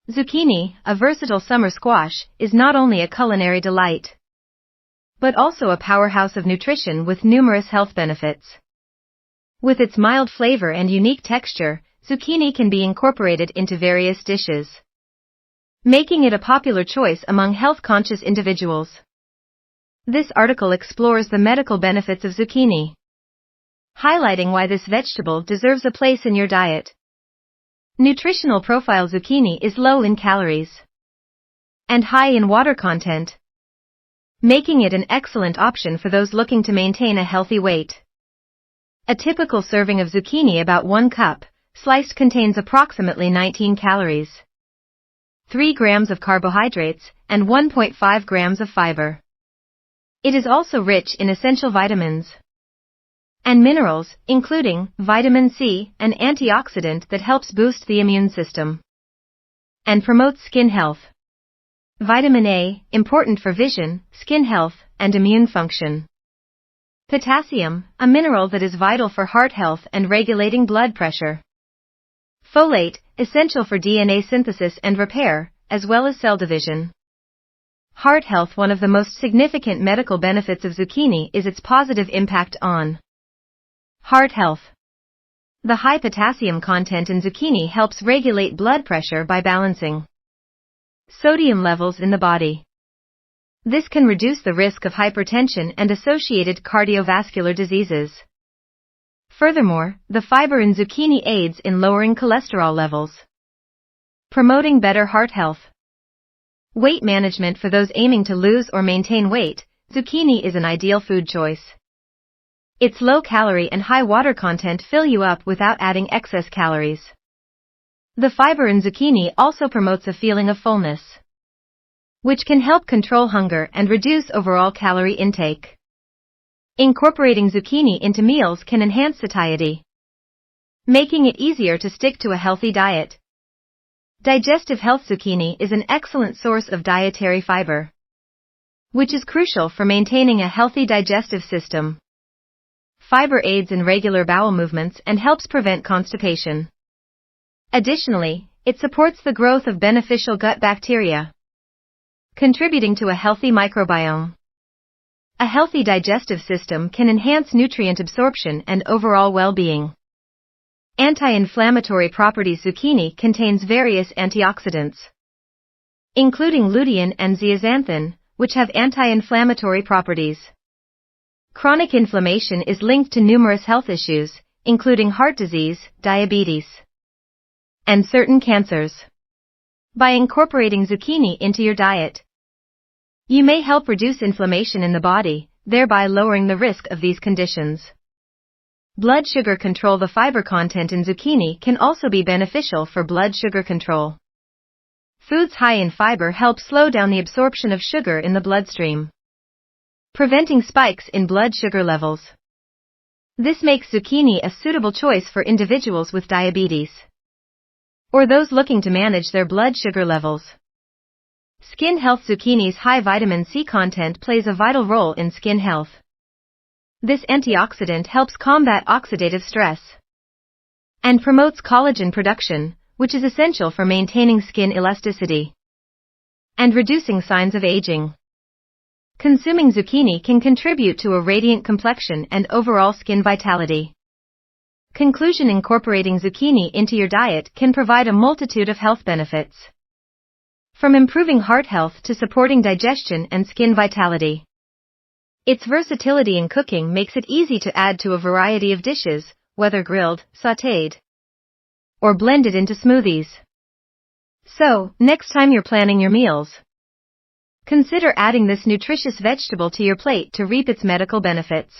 Zucchini, a versatile summer squash, is not only a culinary delight, but also a powerhouse of nutrition with numerous health benefits. With its mild flavor and unique texture, zucchini can be incorporated into various dishes, making it a popular choice among health-conscious individuals. This article explores the medical benefits of zucchini, highlighting why this vegetable deserves a place in your diet. Nutritional profile: zucchini is low in calories and high in water content, making it an excellent option for those looking to maintain a healthy weight. A typical serving of zucchini, about 1 cup, sliced, contains approximately 19 calories, 3 grams of carbohydrates, and 1.5 grams of fiber. It is also rich in essential vitamins and minerals, including vitamin C, an antioxidant that helps boost the immune system and promotes skin health. Vitamin A, important for vision, skin health, and immune function. Potassium, a mineral that is vital for heart health and regulating blood pressure. Folate, essential for DNA synthesis and repair, as well as cell division. Heart health: one of the most significant medical benefits of zucchini is its positive impact on heart health. The high potassium content in zucchini helps regulate blood pressure by balancing sodium levels in the body. This can reduce the risk of hypertension and associated cardiovascular diseases. Furthermore, the fiber in zucchini aids in lowering cholesterol levels, promoting better heart health. Weight management: for those aiming to lose or maintain weight, zucchini is an ideal food choice. Its low calorie and high water content fill you up without adding excess calories. The fiber in zucchini also promotes a feeling of fullness, which can help control hunger and reduce overall calorie intake. Incorporating zucchini into meals can enhance satiety, making it easier to stick to a healthy diet. Digestive health: zucchini is an excellent source of dietary fiber, which is crucial for maintaining a healthy digestive system. Fiber aids in regular bowel movements and helps prevent constipation. Additionally, it supports the growth of beneficial gut bacteria, contributing to a healthy microbiome. A healthy digestive system can enhance nutrient absorption and overall well-being. Anti-inflammatory properties: zucchini contains various antioxidants, including lutein and zeaxanthin, which have anti-inflammatory properties. Chronic inflammation is linked to numerous health issues, including heart disease, diabetes, and certain cancers. By incorporating zucchini into your diet, you may help reduce inflammation in the body, thereby lowering the risk of these conditions. Blood sugar control: the fiber content in zucchini can also be beneficial for blood sugar control. Foods high in fiber help slow down the absorption of sugar in the bloodstream, preventing spikes in blood sugar levels. This makes zucchini a suitable choice for individuals with diabetes or those looking to manage their blood sugar levels. Skin health: zucchini's high vitamin C content plays a vital role in skin health. This antioxidant helps combat oxidative stress and promotes collagen production, which is essential for maintaining skin elasticity and reducing signs of aging. Consuming zucchini can contribute to a radiant complexion and overall skin vitality. Conclusion: incorporating zucchini into your diet can provide a multitude of health benefits, from improving heart health to supporting digestion and skin vitality. Its versatility in cooking makes it easy to add to a variety of dishes, whether grilled, sautéed, or blended into smoothies. So, next time you're planning your meals, consider adding this nutritious vegetable to your plate to reap its medical benefits.